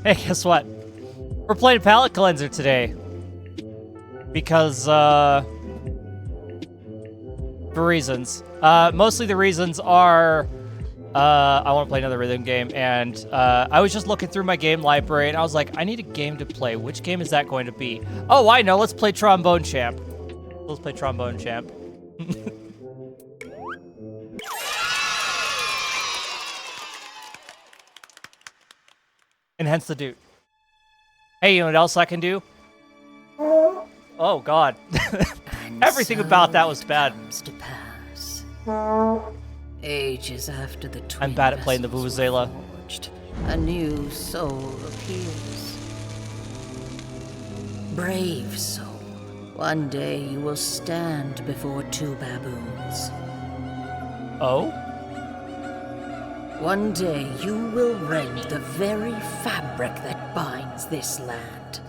Hey, guess what? We're playing Palette Cleanser today. Because, for reasons. Mostly the reasons are, I want to play another rhythm game, and, I was just looking through my game library, and I was like, I need a game to play. Which game is that going to be? Oh, I know. Let's play Trombone Champ. Let's play Trombone Champ. And hence the dude. Hey, you know what else I can do? Oh, God. Everything about that was bad. To pass. Ages after the twin I'm bad at playing the Vuvuzela. forged, a new soul appears. Brave soul, one day you will stand before two baboons. Oh? One day you will rend the very fabric that binds this land.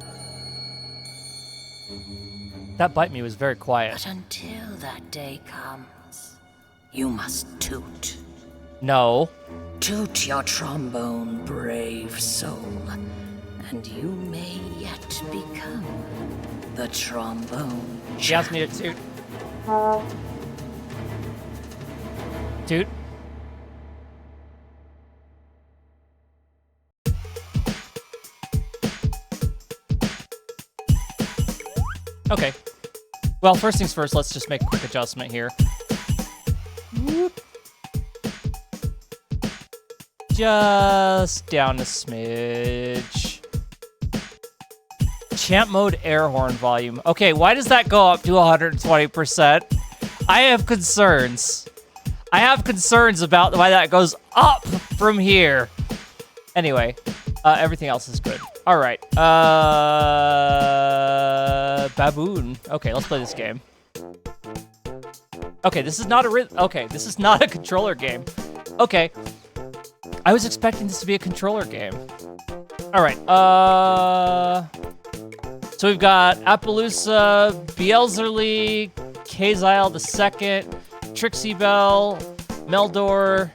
That bite me was very quiet. But until that day comes, you must toot. No. Toot your trombone, brave soul, and you may yet become the Trombone Champ. She asked me to toot. Toot? Okay. Well, first things first, let's just make a quick adjustment here. Whoop. Just down a smidge. Champ mode air horn volume. Okay, why does that go up to 120%? I have concerns. I have concerns about why that goes up from here. Anyway, everything else is good. All right. Baboon. Okay, let's play this game. Okay, this is not a this is not a controller game. Okay. I was expecting this to be a controller game. All right. So we've got Appaloosa, Beelzerly, Kaziel II, Trixie Belle, Meldor,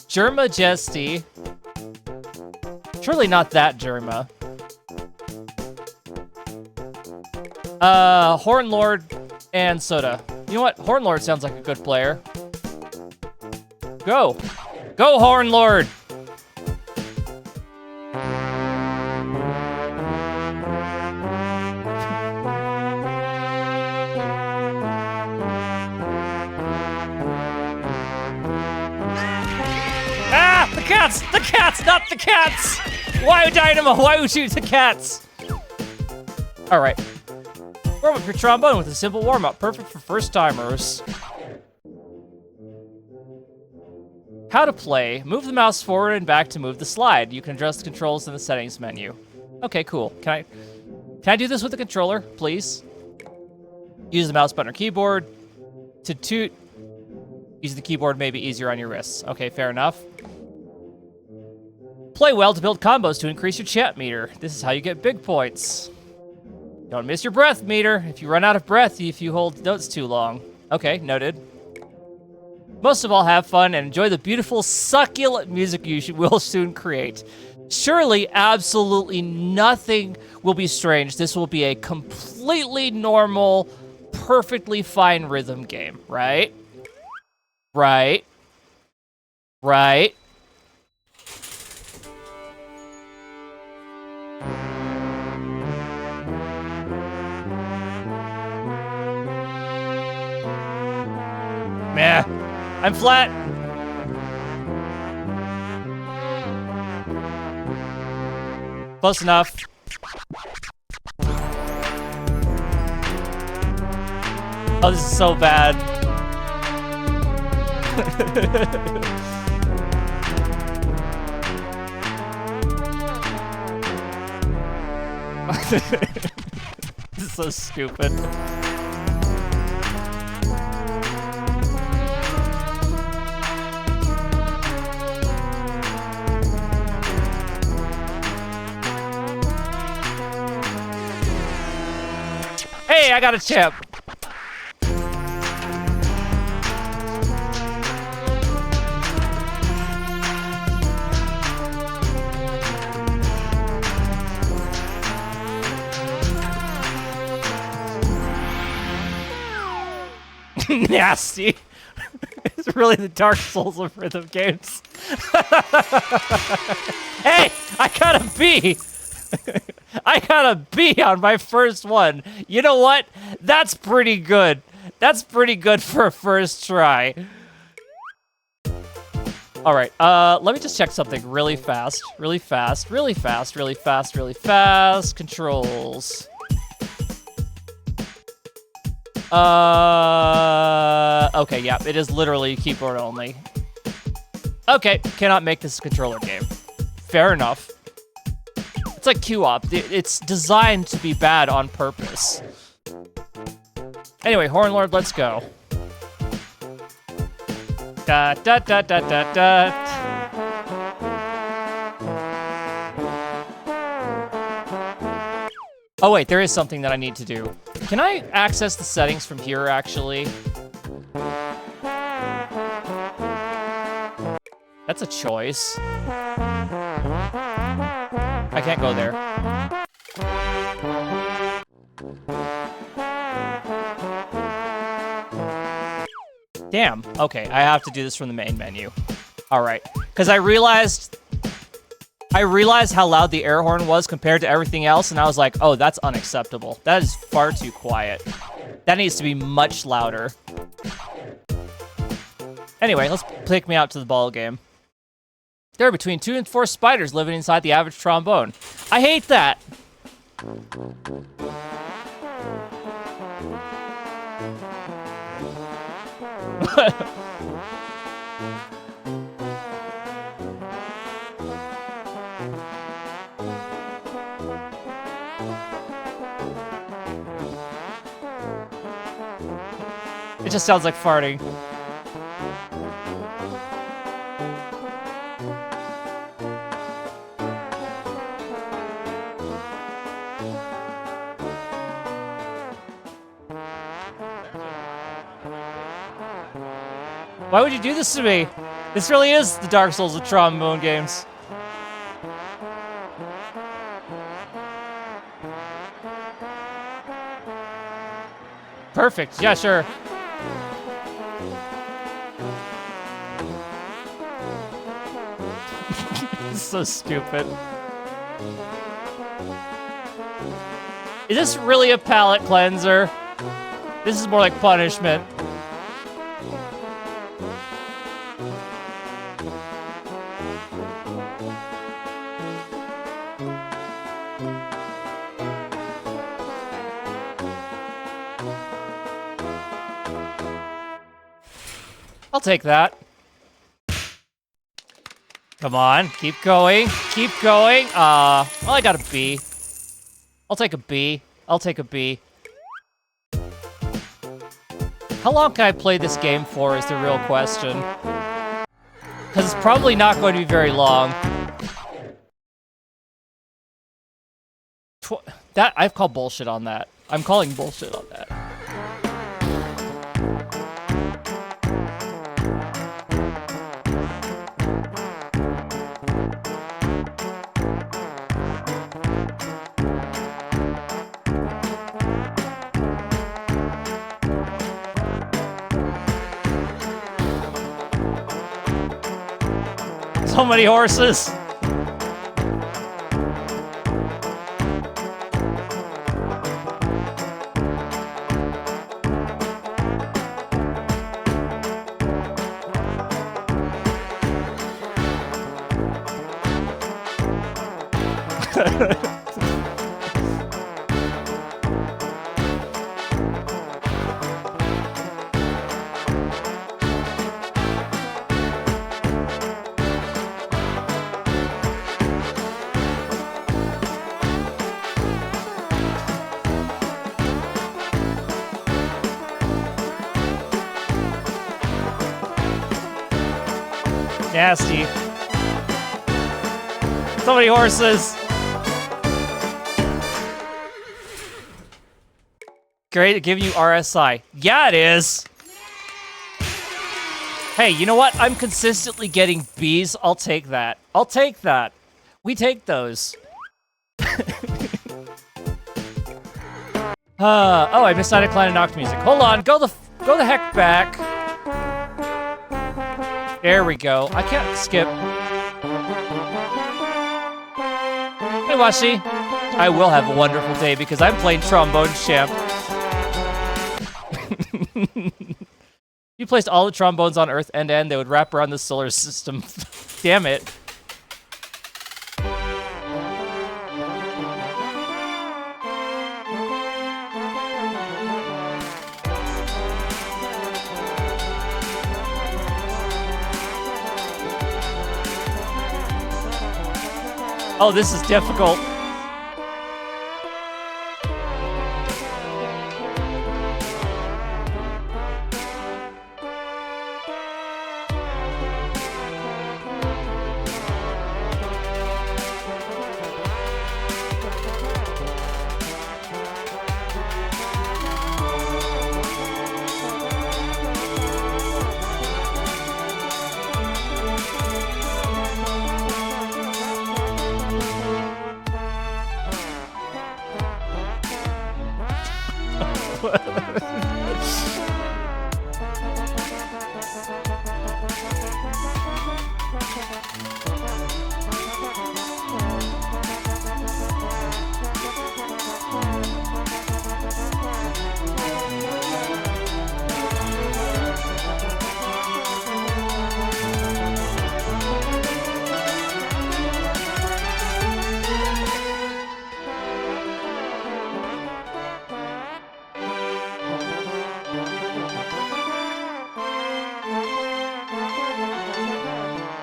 Germa Jesty. Surely not that Germa. Hornlord and Soda. You know what? Hornlord sounds like a good player. Go. Go, Hornlord! Ah! The cats! The cats! Not the cats! Why, Dynamo? Why would you shoot the cats? Alright. Warm up your trombone with a simple warm-up, perfect for first-timers. How to play. Move the mouse forward and back to move the slide. You can adjust the controls in the settings menu. Okay, cool. Can I do this with the controller, please? Use the mouse button or keyboard. To toot. Using the keyboard may be easier on your wrists. Okay, fair enough. Play well to build combos to increase your champ meter. This is how you get big points. Don't miss your breath meter. If you run out of breath, if you hold notes too long. Okay, noted. Most of all, have fun and enjoy the beautiful, succulent music you will soon create. Surely, absolutely nothing will be strange. This will be a completely normal, perfectly fine rhythm game, right? Right. Right. Meh. I'm flat. Close enough. Oh, this is so bad. This is so stupid. Hey, I got a chip. Nasty. It's really the Dark Souls of rhythm games. Hey, I got a B. I got a B on my first one. You know what? That's pretty good. That's pretty good for a first try. All right, let me just check something really fast. Really fast, really fast, really fast, really fast. Controls. Okay, yeah, it is literally keyboard only. Okay, cannot make this a controller game. Fair enough. It's like Q-op. It's designed to be bad on purpose. Anyway, Hornlord, let's go. Da da da da da da. Oh wait, there is something that I need to do. Can I access the settings from here, actually? That's a choice. I can't go there. Damn. Okay, I have to do this from the main menu. All right, because I realized how loud the air horn was compared to everything else, and I was like, oh, that's unacceptable. That is far too quiet. That needs to be much louder. Anyway, let's take me out to the ball game. There are between 2 and 4 spiders living inside the average trombone. I hate that. It just sounds like farting. Why would you do this to me? This really is the Dark Souls of trombone games. Perfect. Yeah, sure. This is so stupid. Is this really a palate cleanser? This is more like punishment. I'll take that. Come on, keep going, keep going. Well, I got a B. I'll take a B. I'll take a B. How long can I play this game for is the real question. Because it's probably not going to be very long. I've called bullshit on that. I'm calling bullshit on that. So many horses. Nasty. So many horses. Great at giving you RSI. Yeah, it is. Hey, you know what? I'm consistently getting Bs. I'll take that. I'll take that. We take those. Oh, I missed out a Klein and Noct music. Hold on. Go the Go the heck back. There we go. I can't skip. Hey, Washi. I will have a wonderful day because I'm playing Trombone Champ. You placed all the trombones on Earth end to end, they would wrap around the solar system. Damn it. Oh, this is difficult.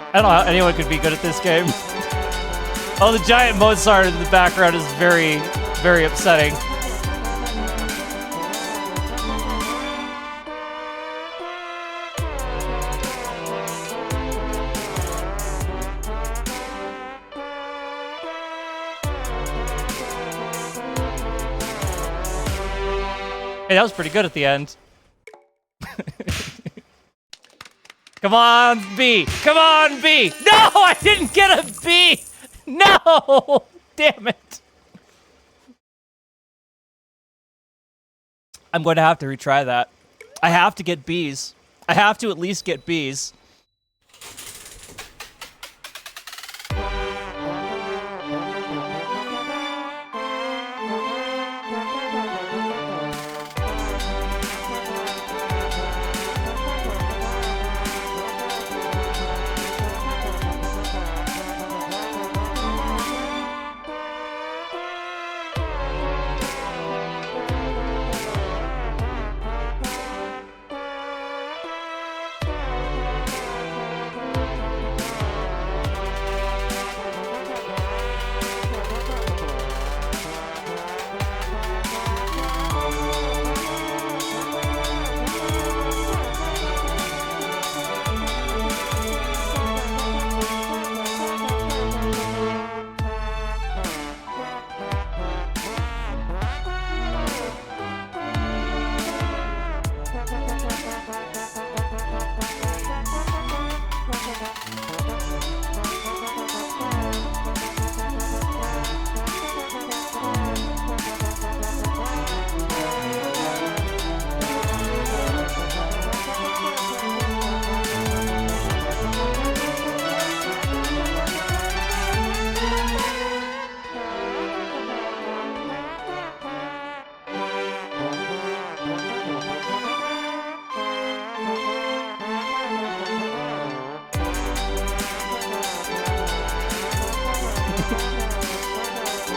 I don't know how anyone could be good at this game. Oh, the giant Mozart in the background is very, very upsetting. Hey, that was pretty good at the end. Come on, B! Come on, B! No, I didn't get a B! No! Damn it. I'm going to have to retry that. I have to get Bs. I have to at least get Bs.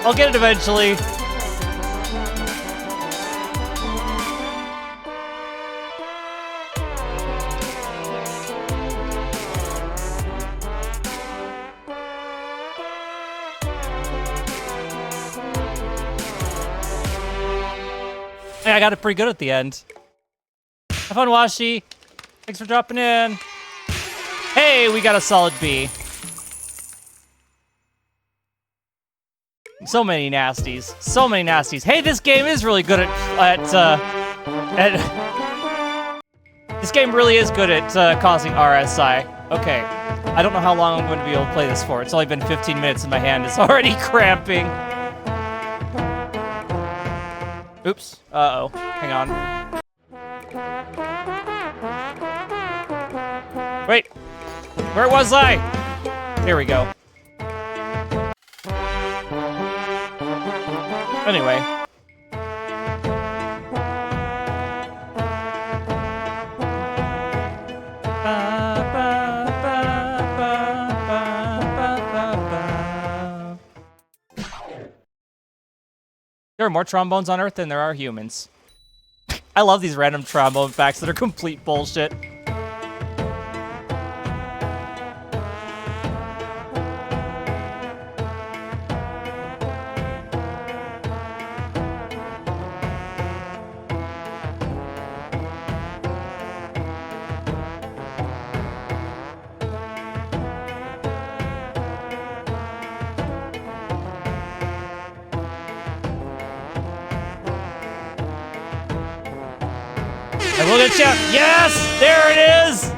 I'll get it eventually. Hey, I got it pretty good at the end. Have fun, Washi. Thanks for dropping in. Hey, we got a solid B. So many nasties. So many nasties. Hey, this game is really good at this game really is good at causing RSI. Okay. I don't know how long I'm going to be able to play this for. It's only been 15 minutes and my hand is already cramping. Oops. Uh-oh. Hang on. Wait, where was I? Here we go. Anyway. There are more trombones on Earth than there are humans. I love these random trombone facts that are complete bullshit. I will get Champ. Yes! There it is!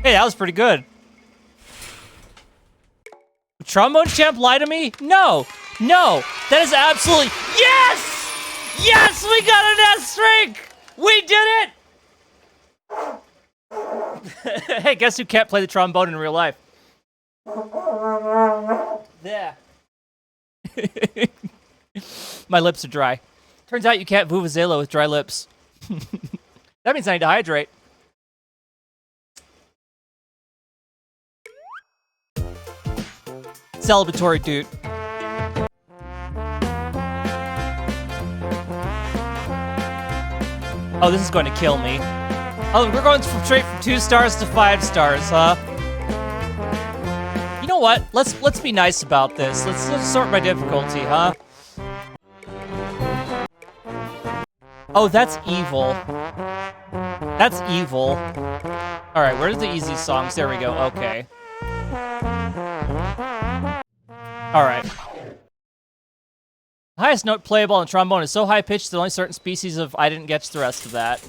Hey, that was pretty good. Trombone Champ lie to me? No, no, that is absolutely, yes! Yes, we got an S rank! We did it! Hey, guess who can't play the trombone in real life? Yeah. My lips are dry. Turns out you can't Vuvuzela with dry lips. That means I need to hydrate. Celebratory dude. Oh, this is going to kill me. Oh, we're going straight from 2 stars to 5 stars, huh? You know what? Let's be nice about this. Let's sort by difficulty, huh? Oh, that's evil. That's evil. All right, where's the easy songs? There we go. Okay. All right. The highest note playable on trombone is so high-pitched that only certain species of I didn't get the rest of that.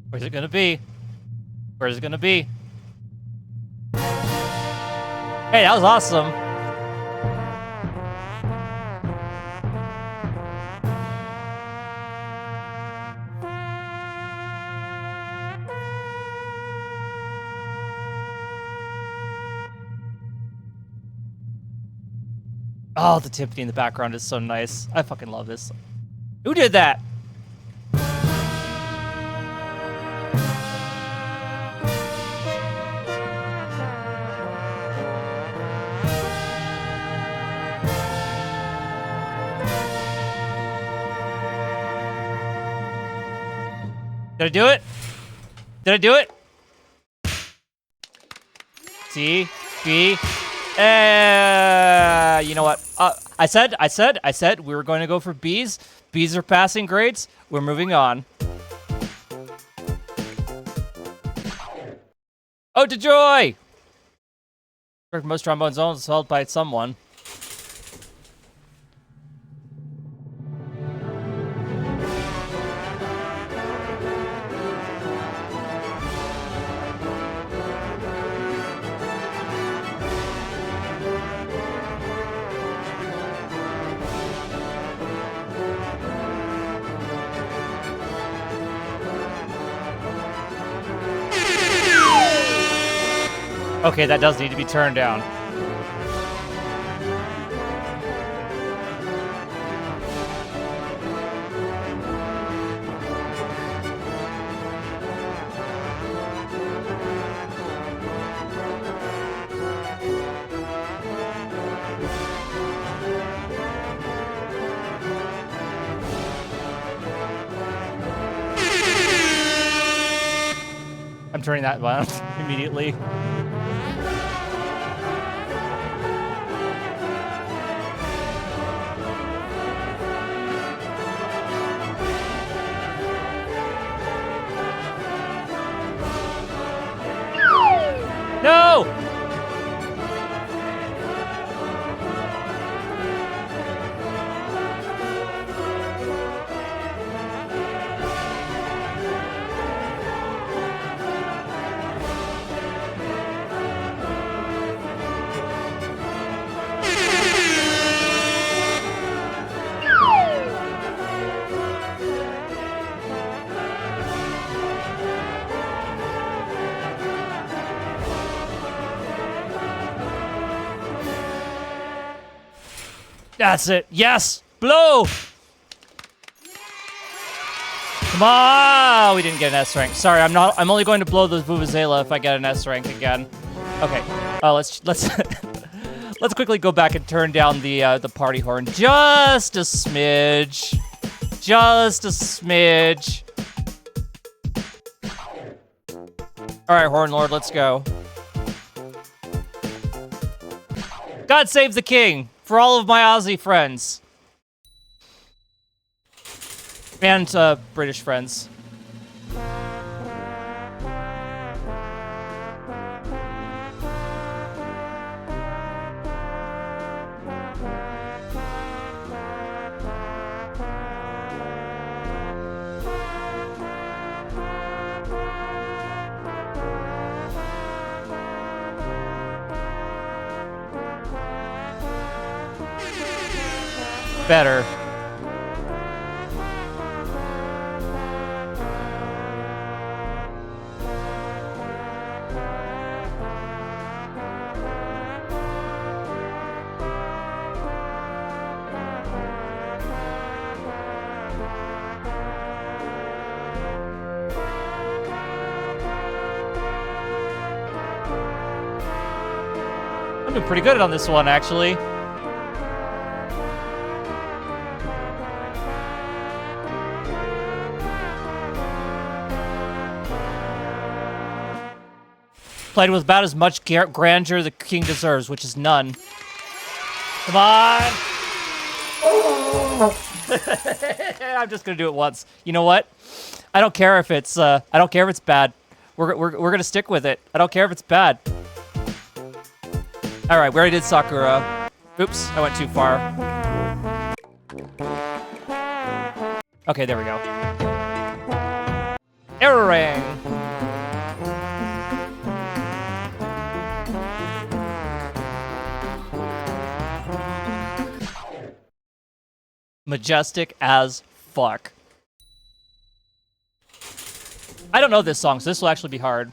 Where's it gonna be? Where's it gonna be? Hey, that was awesome. Oh, the timpani in the background is so nice. I fucking love this. Who did that? Did I do it? Did I do it? C, B, you know what? I said we were going to go for B's. B's are passing grades. We're moving on. Oh, to joy! Most trombone zones is held by someone. Okay, that does need to be turned down. I'm turning that one immediately. No! That's it. Yes! Blow! Come on! We didn't get an S rank. Sorry, I'm only going to blow the Vuvuzela if I get an S rank again. Okay. Let's let's quickly go back and turn down the party horn just a smidge. Just a smidge. All right, Horn Lord, let's go. God save the king for all of my Aussie friends. And British friends. Better. I'm doing pretty good on this one, actually. Played with about as much grandeur the king deserves, which is none. Come on! I'm just gonna do it once. You know what? I don't care if it's bad. We're gonna stick with it. I don't care if it's bad. All right, we already did Sakura. Oops, I went too far. Okay, there we go. Error ring. Majestic as fuck. I don't know this song, so this will actually be hard.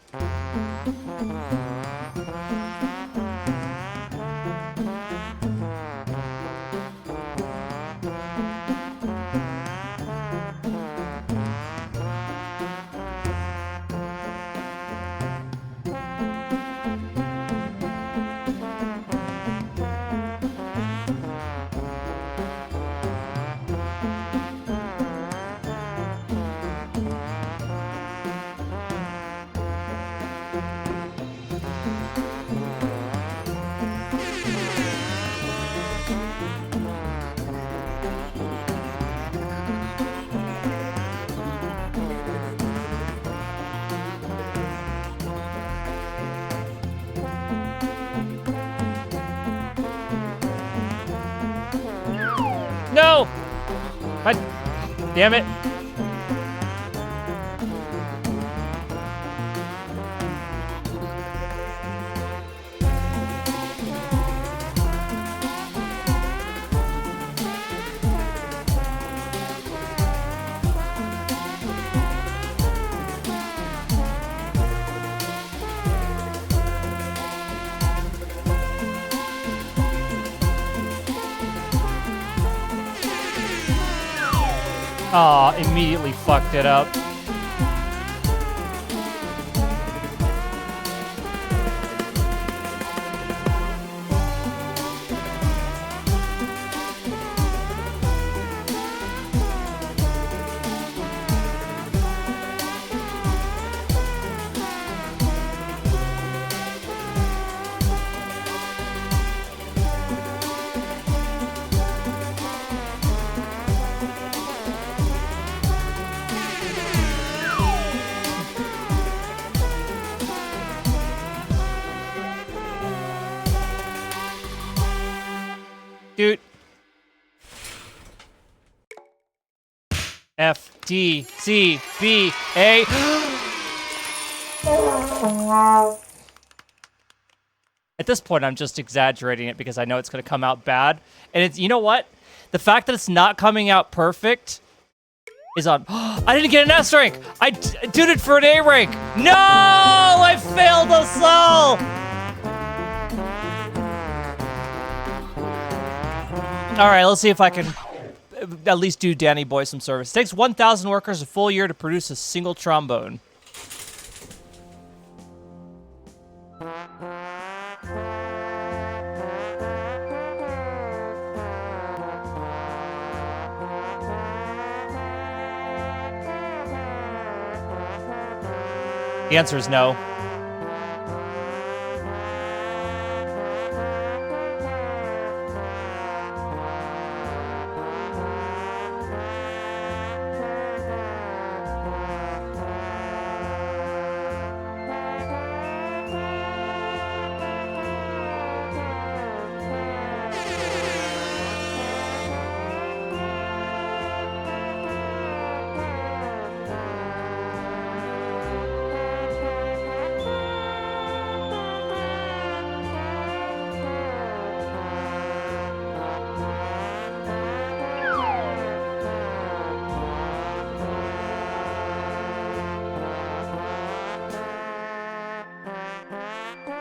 No! God damn it. Aw, immediately fucked it up. Dude. F, D, C, B, A. At this point, I'm just exaggerating it because I know it's going to come out bad. And it's, you know what? The fact that it's not coming out perfect is on. I didn't get an S rank. I did it for an A rank. No, I failed us all. All right, let's see if I can at least do Danny Boy some service. It takes 1,000 workers a full year to produce a single trombone. The answer is no.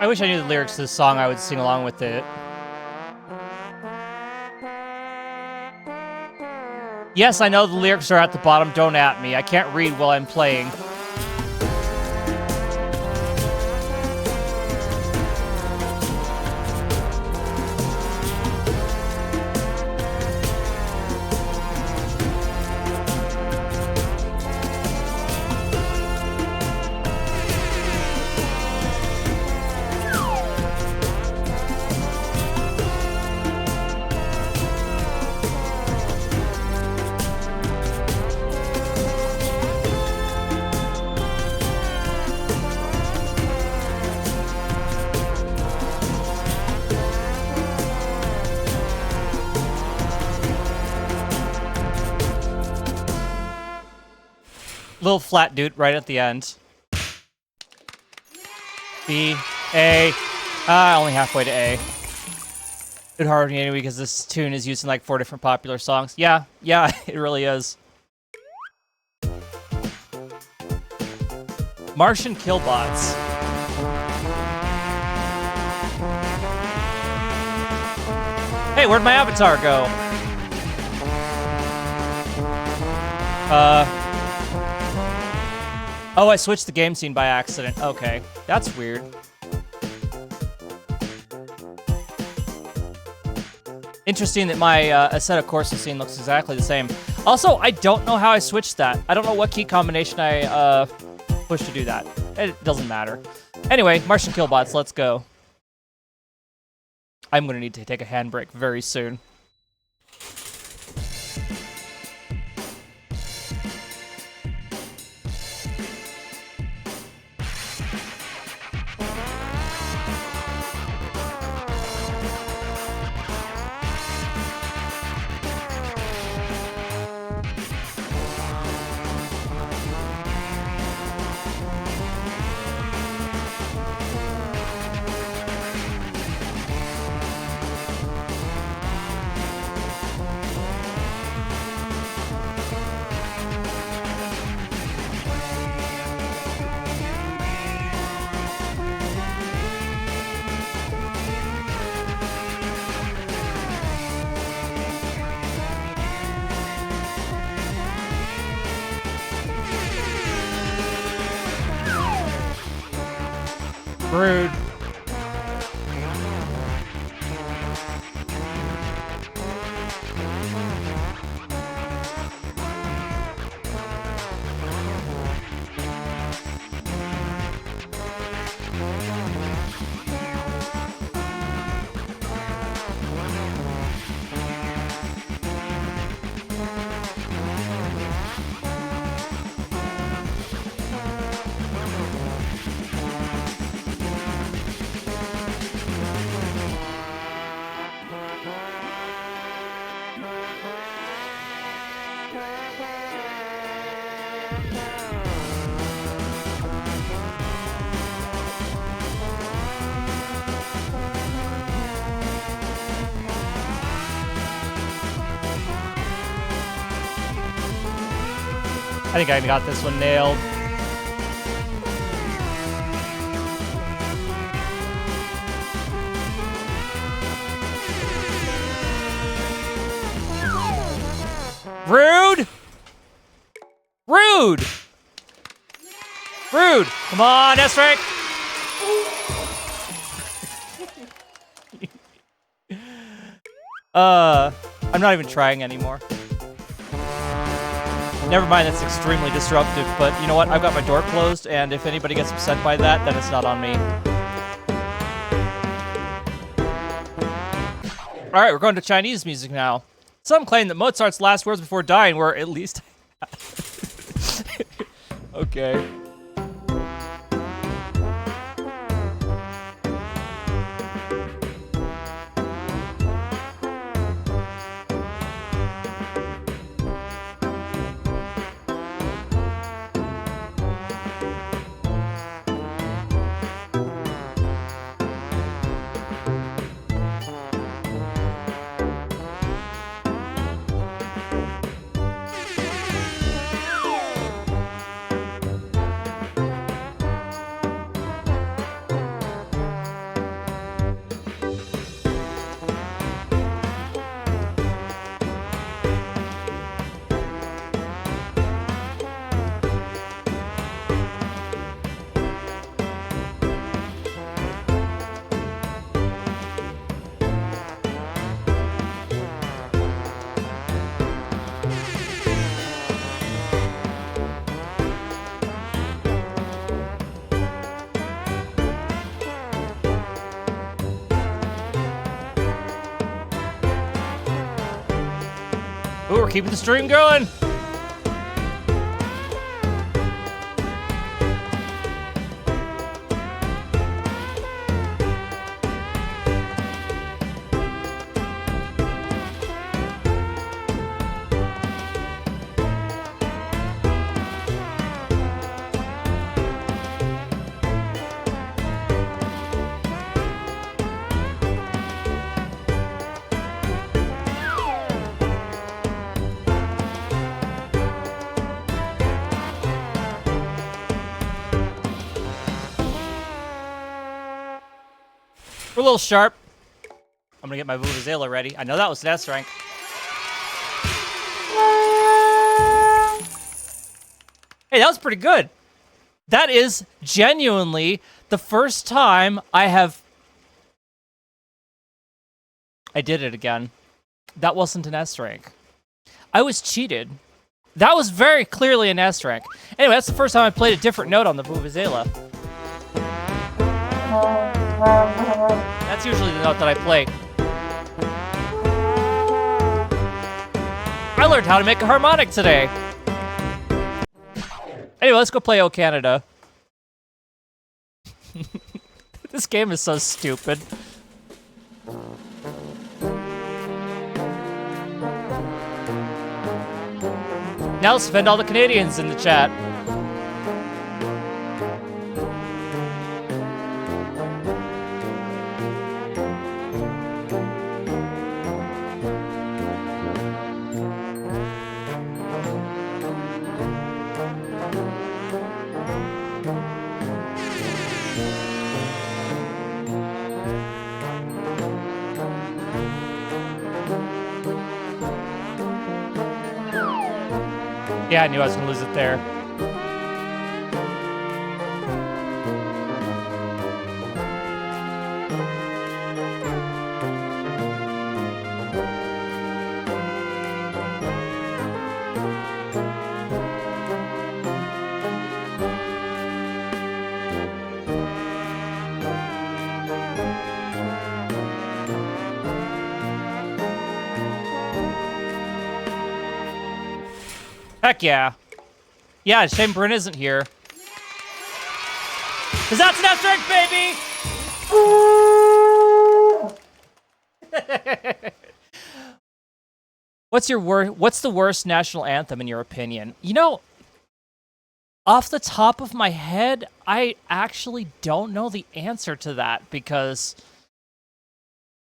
I wish I knew the lyrics to this song. I would sing along with it. Yes, I know the lyrics are at the bottom. Don't at me. I can't read while I'm playing. Little flat dude right at the end. B, A. Only halfway to A. It hard me anyway because this tune is used in like 4 different popular songs. Yeah, it really is. Martian Killbots. Hey, where'd my avatar go? Oh, I switched the game scene by accident. Okay, that's weird. Interesting that my Assetto Corsa scene looks exactly the same. Also, I don't know how I switched that. I don't know what key combination I pushed to do that. It doesn't matter. Anyway, Martian Killbots, let's go. I'm gonna need to take a handbrake very soon. Rude. I think I got this one nailed. Rude! Rude! Rude! Come on, S-Rank! I'm not even trying anymore. Never mind, that's extremely disruptive, but you know what? I've got my door closed, and if anybody gets upset by that, then it's not on me. Alright, we're going to Chinese music now. Some claim that Mozart's last words before dying were at least... Okay. Ooh, we're keeping the stream going. We're a little sharp. I'm gonna get my Vuvuzela ready. I know that was an S rank. Hey, that was pretty good. That is genuinely the first time I did it again. That wasn't an S rank. I was cheated. That was very clearly an S rank. Anyway, that's the first time I played a different note on the Vuvuzela. That's usually the note that I play. I learned how to make a harmonic today. Anyway, let's go play O Canada. This game is so stupid. Now let's offend all the Canadians in the chat. Yeah, I knew I was gonna lose it there. Heck yeah. Yeah, shame Bryn isn't here. Cause that's an F baby! What's the worst national anthem in your opinion? You know, off the top of my head, I actually don't know the answer to that because,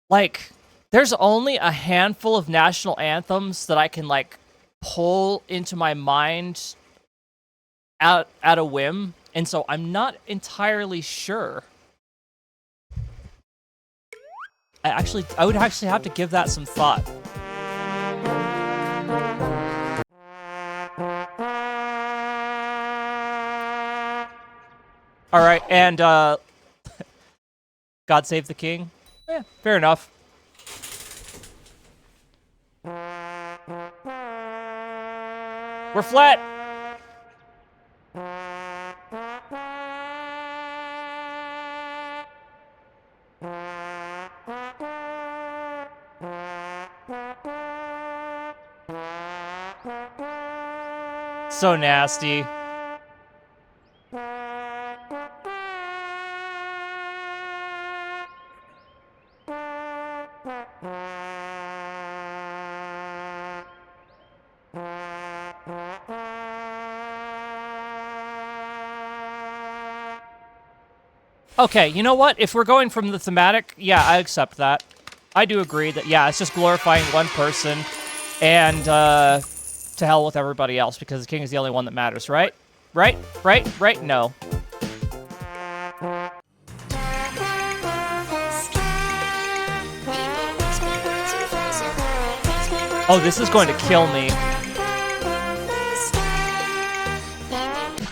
like, there's only a handful of national anthems that I can, like, pull into my mind at a whim, and so I'm not entirely sure. I would actually have to give that some thought. All right, and God Save the King. Yeah, fair enough. We're flat. So nasty. Okay, you know what? If we're going from the thematic, yeah, I accept that. I do agree that, yeah, it's just glorifying one person, and to hell with everybody else, because the king is the only one that matters, right? Right? Right? Right? No. Oh, this is going to kill me.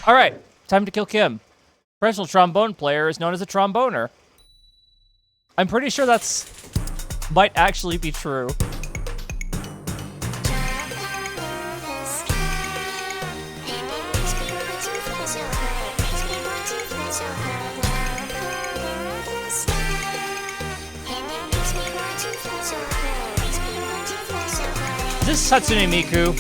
Alright, time to kill Kim. Professional trombone player is known as a tromboner. I'm pretty sure that's might actually be true. This is Hatsune Miku.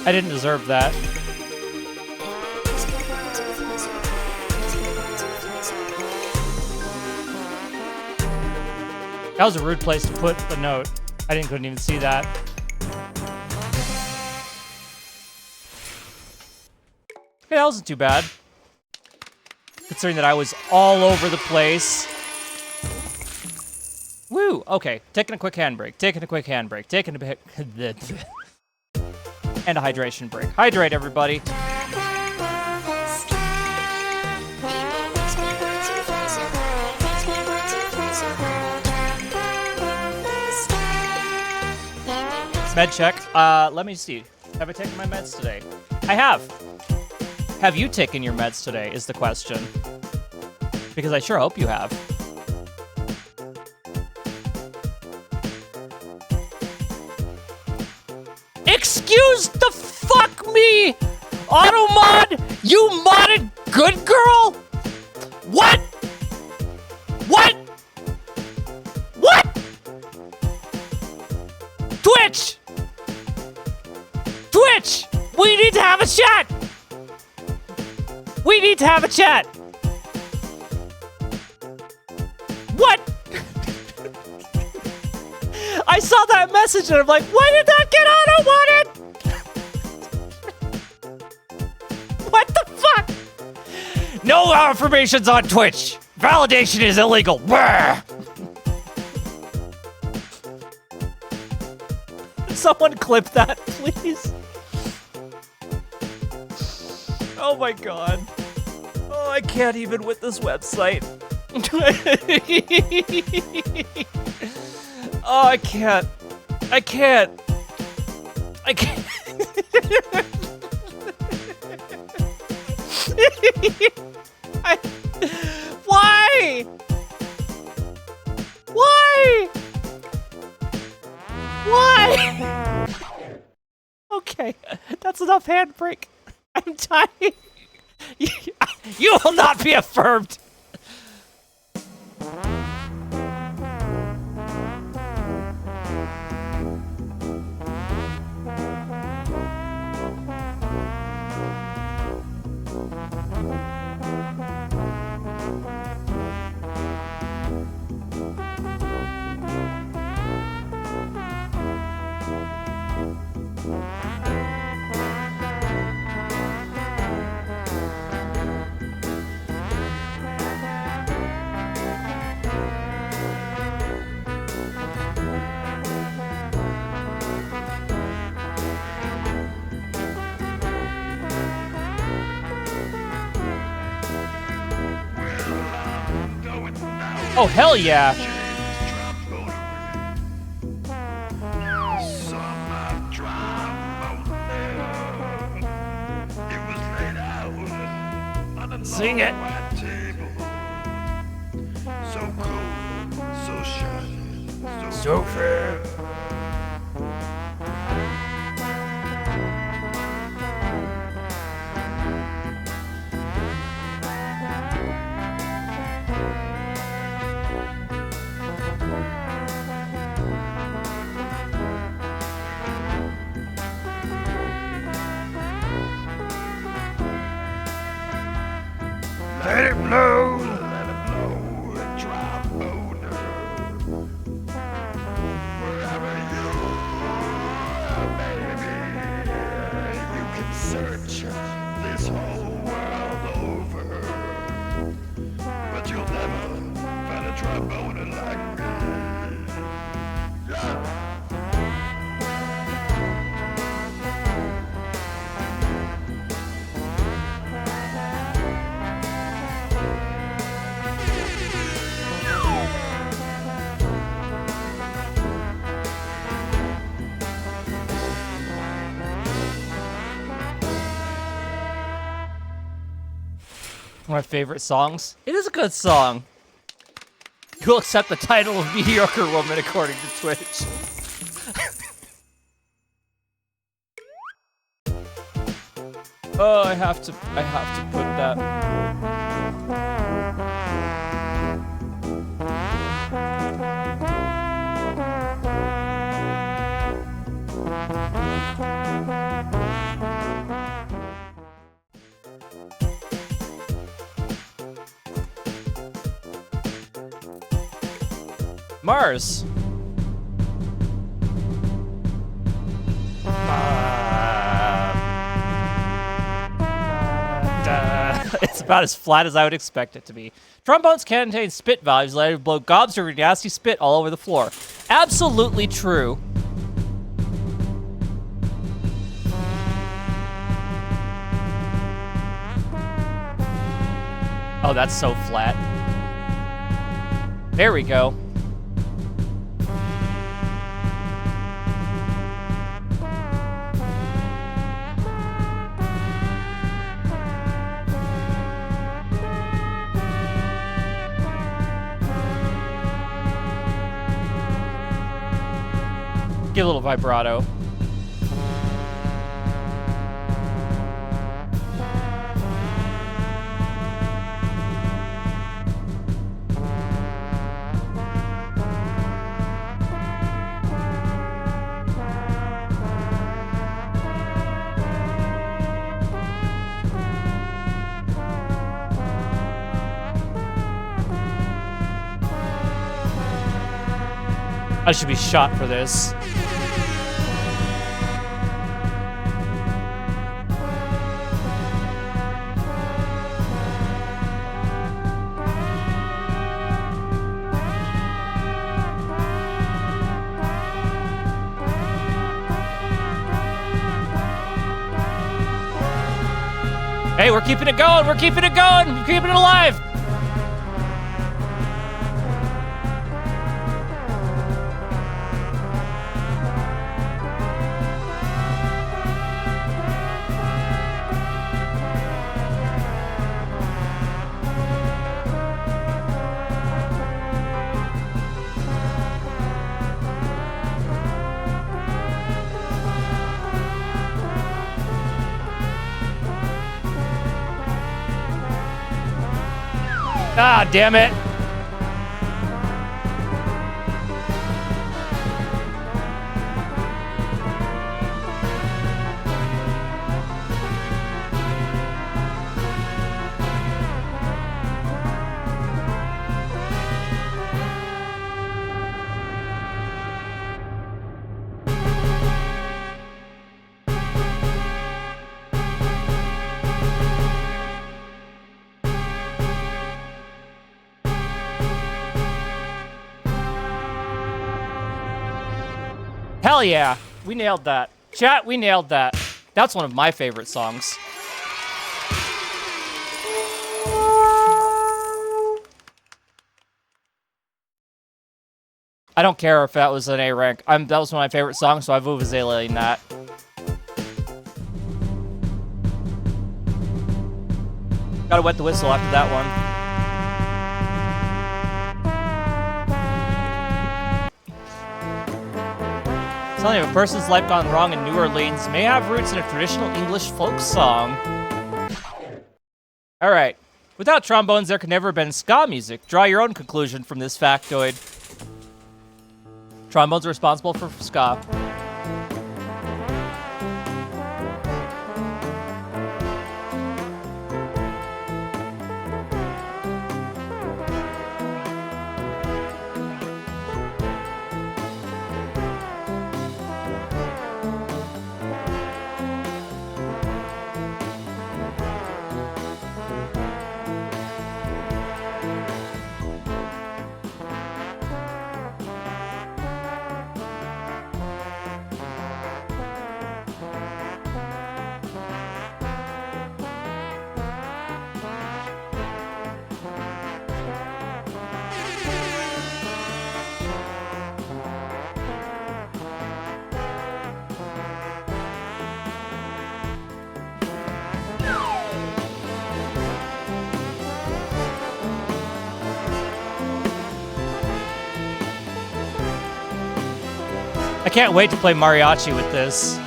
I didn't deserve that. That was a rude place to put the note. Couldn't even see that. Okay, that wasn't too bad. Considering that I was all over the place. Woo! Okay, taking a quick handbrake. And a hydration break. Hydrate, everybody. Med check. Let me see. Have I taken my meds today? I have. Have you taken your meds today, is the question. Because I sure hope you have. Excuse the fuck me! Automod, you modded good girl? What? What? What? Twitch! Twitch! We need to have a chat! We need to have a chat! What? I saw that message and I'm like, why did that get auto-modded? What the fuck? No information's on Twitch. Validation is illegal. Brr. Someone clip that, please. Oh my god. Oh, I can't even with this website. Oh, I can't. I can't. I can't. Why? Why? Why? Okay, that's enough handbrake. I'm dying. You will not be affirmed. Oh, hell yeah. Sing it. So cool, so shiny, so fair. Let it blow, tromboner. Wherever you are, baby, you can search this whole world over, but you'll never find a tromboner like me. Yeah. One of my favorite songs. It is a good song. You'll accept the title of mediocre woman according to Twitch. Oh, I have to put that. Mars. It's about as flat as I would expect it to be. Trombones contain spit valves that blow gobs of nasty spit all over the floor. Absolutely true. Oh, that's so flat. There we go. Give a little vibrato. I should be shot for this. Hey, we're keeping it going. We're keeping it going. We're keeping it alive. Ah, damn it. Hell yeah, we nailed that. Chat, we nailed that. That's one of my favorite songs. I don't care if that was an A rank. That was one of my favorite songs, so I Vuvuzela in that. Gotta wet the whistle after that one. Telling you, a person's life gone wrong in New Orleans may have roots in a traditional English folk song. Alright. Without trombones, there could never have been ska music. Draw your own conclusion from this factoid. Trombones are responsible for ska. I can't wait to play mariachi with this.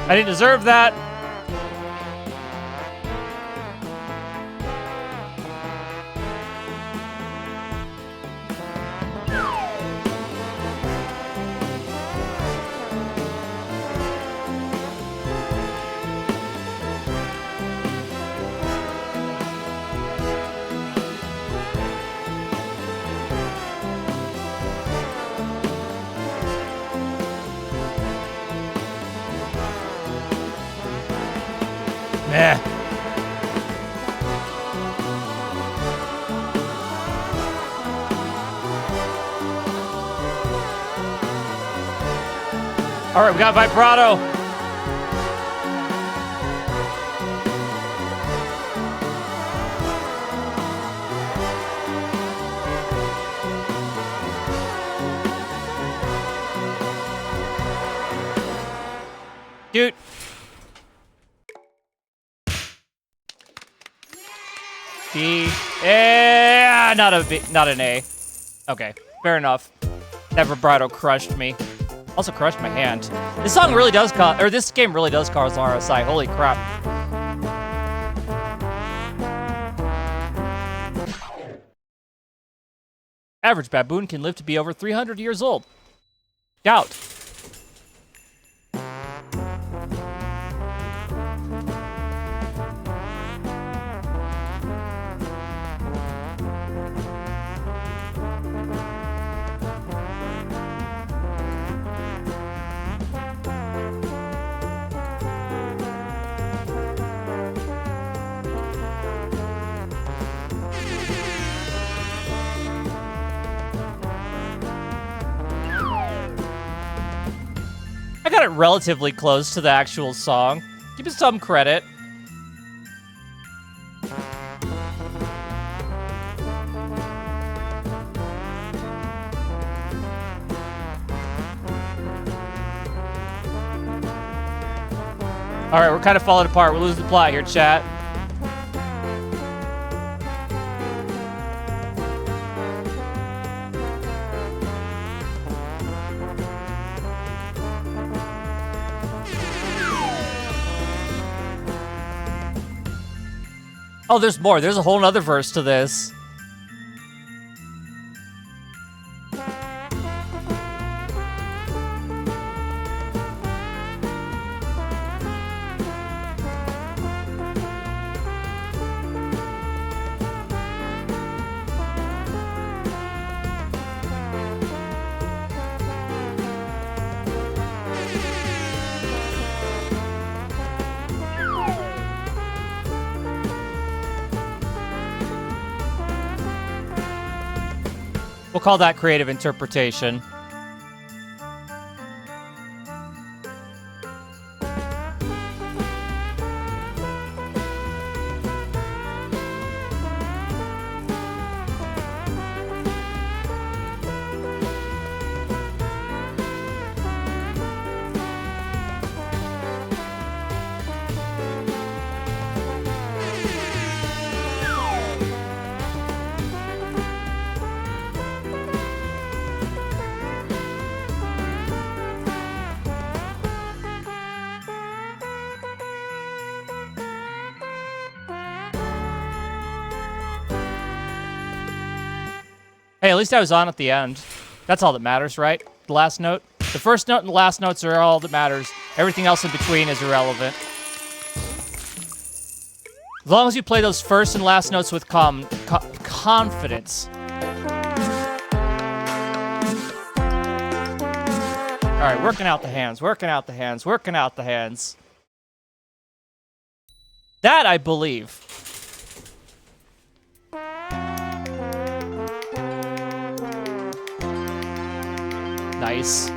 I didn't deserve that. Meh. All right, we got vibrato. Dude. B. Not a B, not an A. Okay, fair enough. That vibrato crushed me. Also crushed my hand. This song really does cause, or this game really does cause RSI. Holy crap. Average baboon can live to be over 300 years old. Doubt. I got it relatively close to the actual song. Give it some credit. All right, we're kind of falling apart. We're losing the plot here, chat. Oh, there's more. There's a whole nother verse to this. We'll call that creative interpretation. Hey, at least I was on at the end. That's all that matters, right? The last note. The first note and the last notes are all that matters. Everything else in between is irrelevant. As long as you play those first and last notes with confidence. All right, working out the hands, working out the hands, working out the hands. That I believe. Nice.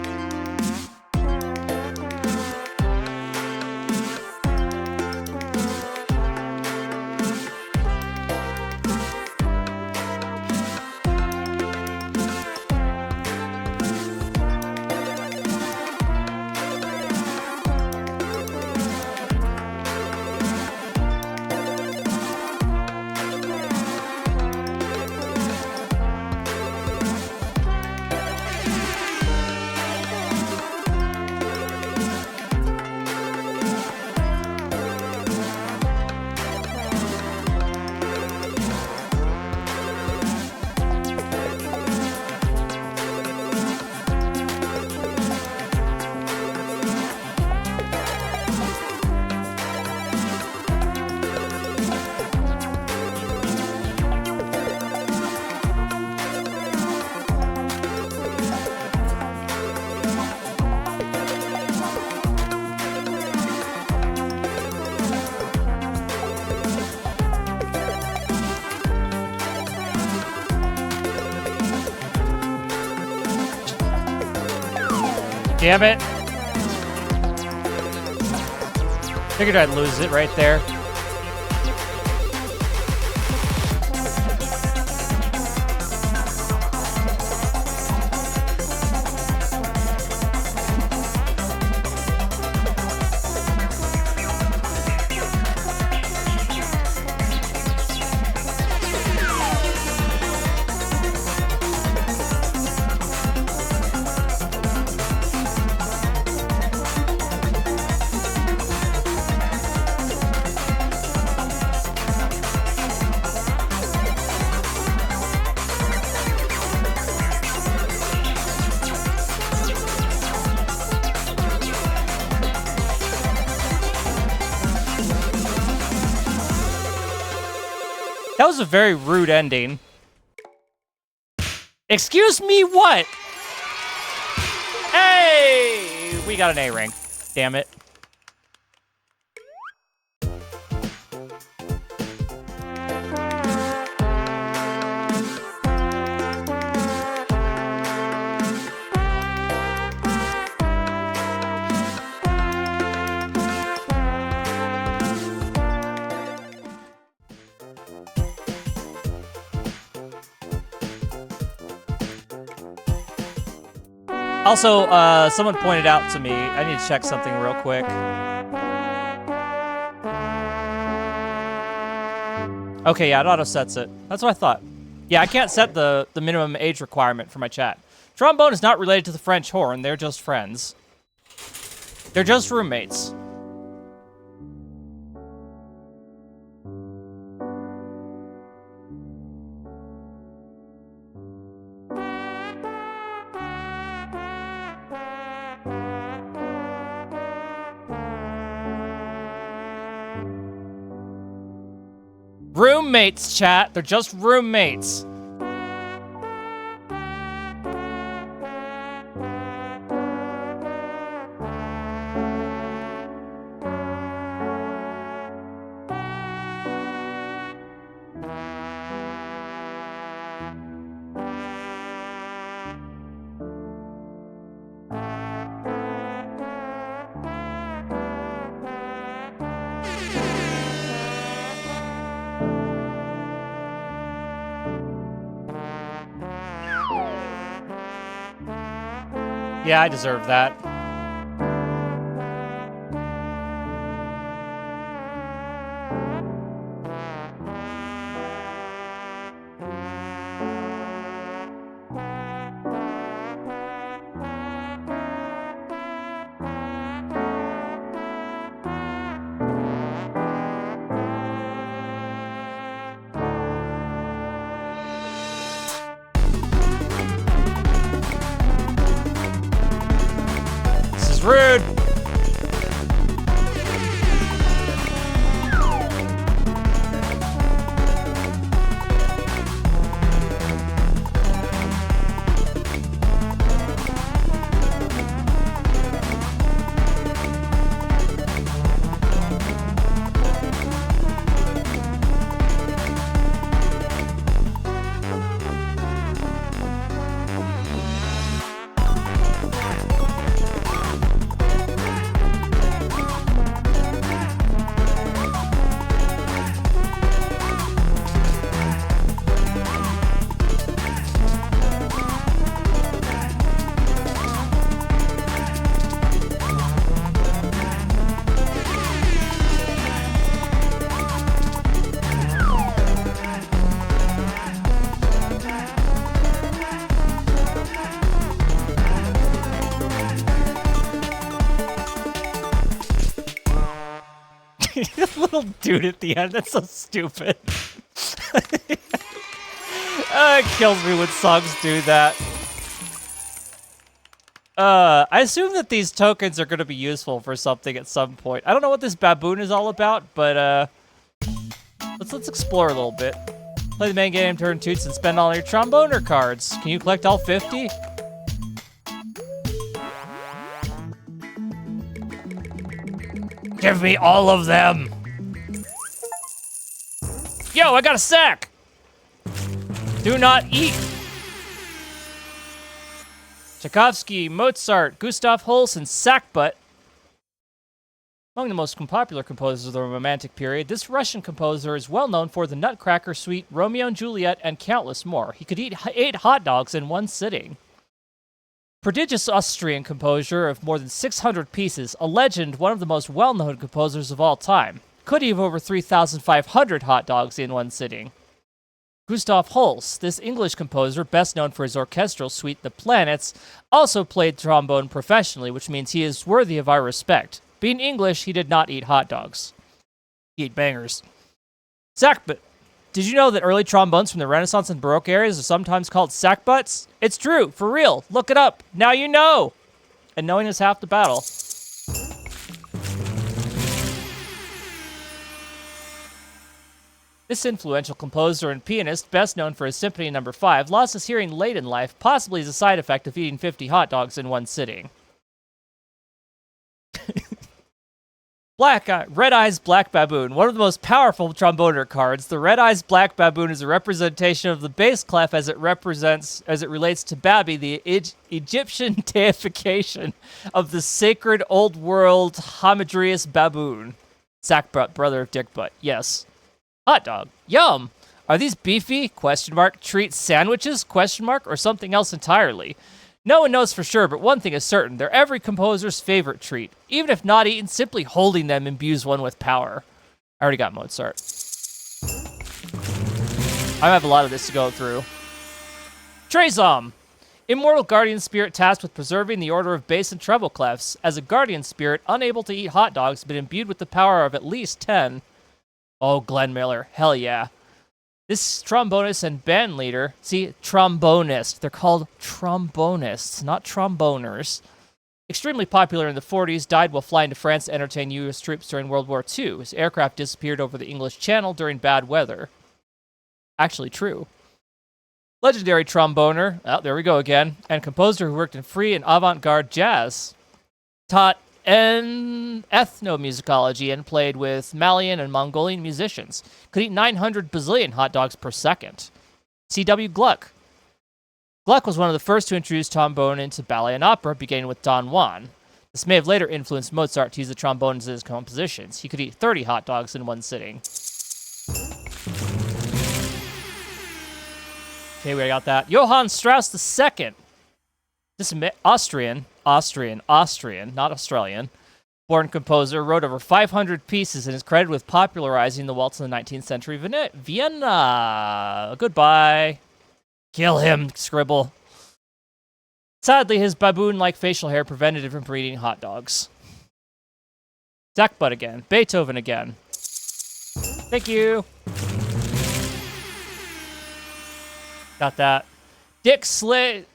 Damn it. Figured I'd lose it right there. was a very rude ending. Excuse me, what? Hey! We got an A rank. Damn it. Also, someone pointed out to me, I need to check something real quick. Okay, yeah, it auto-sets it. That's what I thought. Yeah, I can't set the minimum age requirement for my chat. Trombone is not related to the French horn, they're just friends. They're just roommates. Roommates, chat. They're just roommates. Yeah, I deserve that. Rude. Little dude at the end, that's so stupid. It kills me when songs do that. I assume that these tokens are going to be useful for something at some point. I don't know what this baboon is all about, but let's explore a little bit. Play the main game, turn toots, and spend all your tromboner cards. Can you collect all 50? Give me all of them! Yo, I got a sack! Do not eat! Tchaikovsky, Mozart, Gustav Holst, and Sackbutt. Among the most popular composers of the Romantic period, this Russian composer is well known for the Nutcracker Suite, Romeo and Juliet, and countless more. He could eat 8 hot dogs in one sitting. Prodigious Austrian composer of more than 600 pieces, a legend, one of the most well-known composers of all time. Could eat over 3,500 hot dogs in one sitting. Gustav Holst, this English composer, best known for his orchestral suite The Planets, also played trombone professionally, which means he is worthy of our respect. Being English, he did not eat hot dogs. He ate bangers. Sackbutt. Did you know that early trombones from the Renaissance and Baroque areas are sometimes called sackbutts? It's true, for real. Look it up. Now you know. And knowing is half the battle. This influential composer and pianist, best known for his Symphony No. 5, lost his hearing late in life, possibly as a side effect of eating 50 hot dogs in one sitting. Red Eyes Black Baboon. One of the most powerful tromboner cards. The Red Eyes Black Baboon is a representation of the bass clef as it relates to Babi, the Egyptian deification of the sacred old world Hamadryas baboon. Sackbutt, brother of Dickbutt. Yes. Hot dog. Yum. Are these beefy? ? Treat sandwiches? ? Or something else entirely? No one knows for sure, but one thing is certain. They're every composer's favorite treat. Even if not eaten, simply holding them imbues one with power. I already got Mozart. I have a lot of this to go through. Trezom. Immortal guardian spirit tasked with preserving the order of bass and treble clefs. As a guardian spirit, unable to eat hot dogs, but imbued with the power of at least 10. Oh, Glenn Miller. Hell yeah. This trombonist and band leader, see, trombonist. They're called trombonists, not tromboners. Extremely popular in the 40s, died while flying to France to entertain U.S. troops during World War II. His aircraft disappeared over the English Channel during bad weather. Actually true. Legendary tromboner, oh, there we go again, and composer who worked in free and avant-garde jazz. Taught ethnomusicology and played with Malian and Mongolian musicians. Could eat 900 bazillion hot dogs per second. C.W. Gluck. Gluck was one of the first to introduce trombone into ballet and opera, beginning with Don Juan. This may have later influenced Mozart to use the trombones in his compositions. He could eat 30 hot dogs in one sitting. Okay, we got that. Johann Strauss II. This Austrian, not Australian, born composer, wrote over 500 pieces and is credited with popularizing the waltz in the 19th century Vienna. Goodbye. Kill him, Scribble. Sadly, his baboon-like facial hair prevented him from eating hot dogs. Sackbutt again. Beethoven again. Thank you. Got that. Dick Slidehide.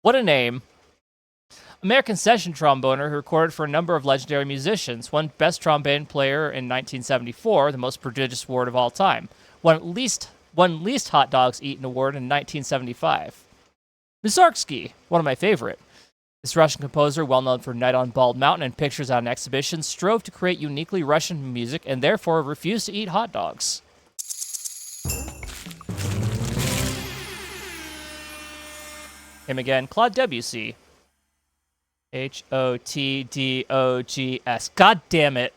What a name. American session tromboner who recorded for a number of legendary musicians. Won Best Trombone Player in 1974, the most prodigious award of all time. Won least hot dogs eaten award in 1975. Mussorgsky, one of my favorite. This Russian composer, well known for Night on Bald Mountain and Pictures on Exhibition, strove to create uniquely Russian music and therefore refused to eat hot dogs. Him again, Claude Debussy. Hotdogs. God damn it.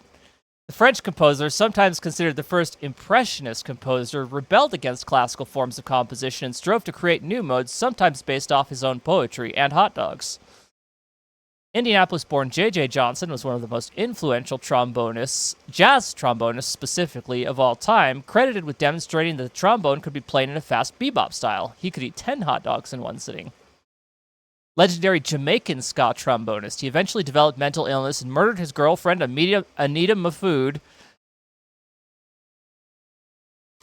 The French composer, sometimes considered the first impressionist composer, rebelled against classical forms of composition and strove to create new modes, sometimes based off his own poetry and hot dogs. Indianapolis-born J.J. Johnson was one of the most influential trombonists, jazz trombonists specifically, of all time, credited with demonstrating that the trombone could be played in a fast bebop style. He could eat 10 hot dogs in one sitting. Legendary Jamaican ska trombonist. He eventually developed mental illness and murdered his girlfriend, Anita Maffood.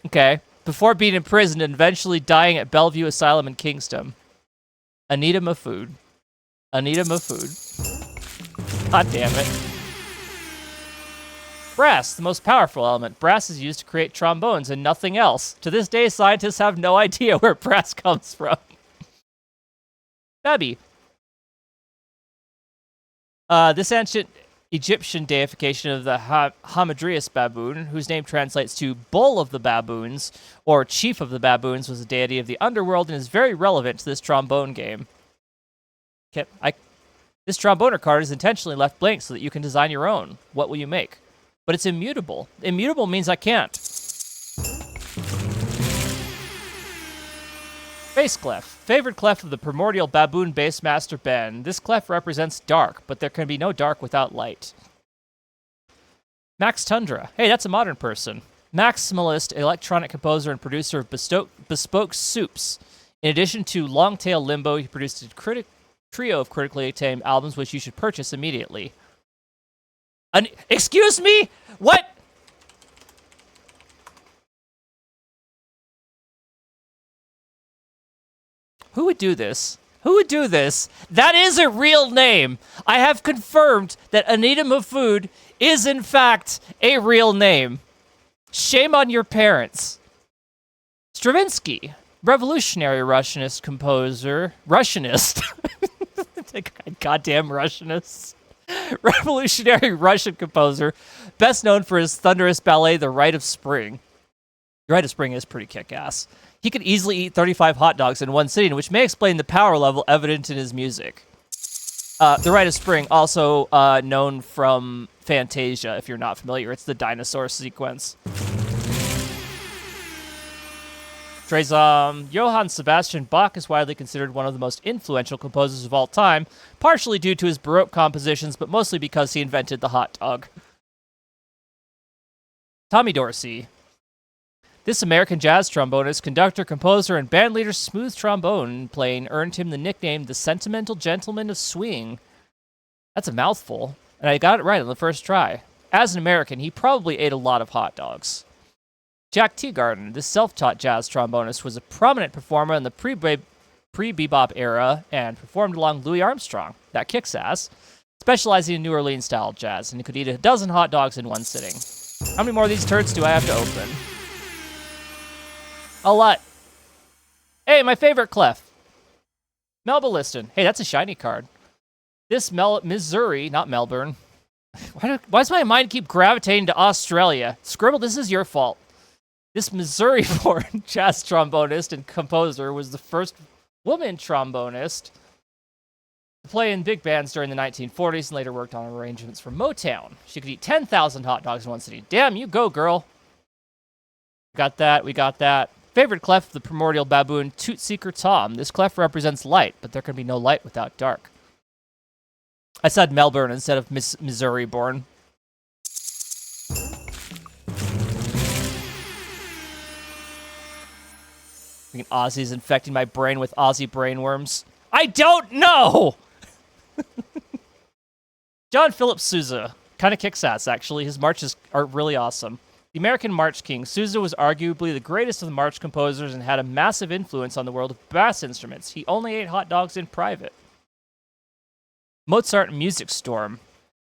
Okay. Before being imprisoned and eventually dying at Bellevue Asylum in Kingston. Anita Maffood. God damn it. Brass, the most powerful element. Brass is used to create trombones and nothing else. To this day, scientists have no idea where brass comes from. Babi. This ancient Egyptian deification of the Hamadryas baboon, whose name translates to Bull of the Baboons, or Chief of the Baboons, was a deity of the underworld and is very relevant to this trombone game. This tromboner card is intentionally left blank so that you can design your own. What will you make? But it's immutable. Immutable means I can't. Bass clef. Favored clef of the primordial baboon bass master Ben. This clef represents dark, but there can be no dark without light. Max Tundra. Hey, that's a modern person. Maximalist, electronic composer and producer of bespoke soups. In addition to Longtail Limbo, he produced a trio of critically acclaimed albums which you should purchase immediately. Excuse me? What? Who would do this? Who would do this? That is a real name. I have confirmed that Anita Maffood is in fact a real name. Shame on your parents. Stravinsky, revolutionary Russianist composer. Russianist. Goddamn Russianist. Revolutionary Russian composer, best known for his thunderous ballet, The Rite of Spring. The Rite of Spring is pretty kick-ass. He could easily eat 35 hot dogs in one sitting, which may explain the power level evident in his music. The Rite of Spring, also known from Fantasia, if you're not familiar. It's the dinosaur sequence. Johann Sebastian Bach is widely considered one of the most influential composers of all time, partially due to his Baroque compositions, but mostly because he invented the hot dog. Tommy Dorsey. This American jazz trombonist, conductor, composer, and bandleader's smooth trombone playing earned him the nickname the Sentimental Gentleman of Swing. That's a mouthful, and I got it right on the first try. As an American, he probably ate a lot of hot dogs. Jack Teagarden, this self-taught jazz trombonist, was a prominent performer in the pre-bebop era and performed along Louis Armstrong. That kicks ass. Specializing in New Orleans-style jazz, and he could eat a dozen hot dogs in one sitting. How many more of these turds do I have to open? A lot. Hey, my favorite clef. Melba Liston. Hey, that's a shiny card. This Missouri, not Melbourne. Why does my mind keep gravitating to Australia? Scribble, this is your fault. This Missouri-born jazz trombonist and composer was the first woman trombonist to play in big bands during the 1940s and later worked on arrangements for Motown. She could eat 10,000 hot dogs in one sitting. Damn, you go, girl. Got that, we got that. Favorite clef of the primordial baboon, Toot Seeker Tom. This clef represents light, but there can be no light without dark. I said Melbourne instead of Missouri-born. Aussie's infecting my brain with Aussie brainworms. I don't know! John Philip Sousa. Kind of kicks ass, actually. His marches are really awesome. The American March King, Sousa was arguably the greatest of the march composers and had a massive influence on the world of bass instruments. He only ate hot dogs in private. Mozart Music Storm.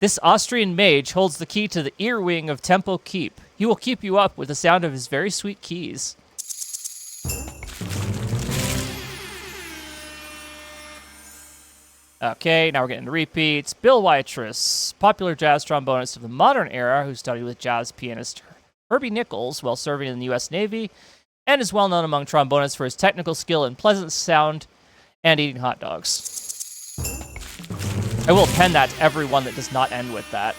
This Austrian mage holds the key to the ear wing of Tempo Keep. He will keep you up with the sound of his very sweet keys. Okay, now we're getting the repeats. Bill Wytris, popular jazz trombonist of the modern era who studied with jazz pianist Herbie Nichols while serving in the U.S. Navy, and is well known among trombonists for his technical skill and pleasant sound and eating hot dogs. I will append that to every one that does not end with that.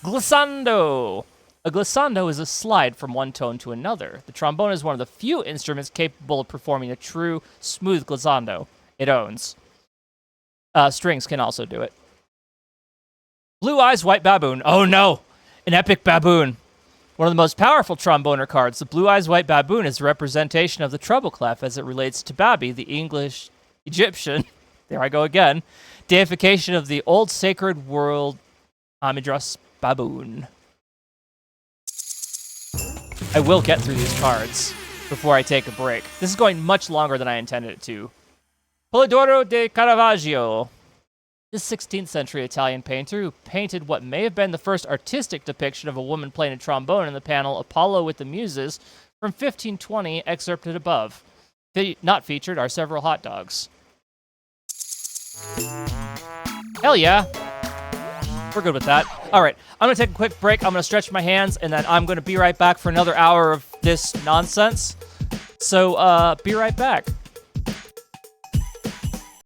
Glissando! A glissando is a slide from one tone to another. The trombone is one of the few instruments capable of performing a true, smooth glissando. It owns. Strings can also do it. Blue Eyes White Baboon. Oh no! An epic baboon. One of the most powerful tromboner cards, the Blue Eyes White Baboon is a representation of the treble clef as it relates to Babi, the English Egyptian, there I go again, deification of the old sacred world Amidras baboon. I will get through these cards before I take a break. This is going much longer than I intended it to. Polidoro de Caravaggio. This 16th century Italian painter who painted what may have been the first artistic depiction of a woman playing a trombone in the panel Apollo with the Muses from 1520, excerpted above. Not featured are several hot dogs. Hell yeah. We're good with that. All right, I'm going to take a quick break. I'm going to stretch my hands, and then I'm going to be right back for another hour of this nonsense. So, be right back.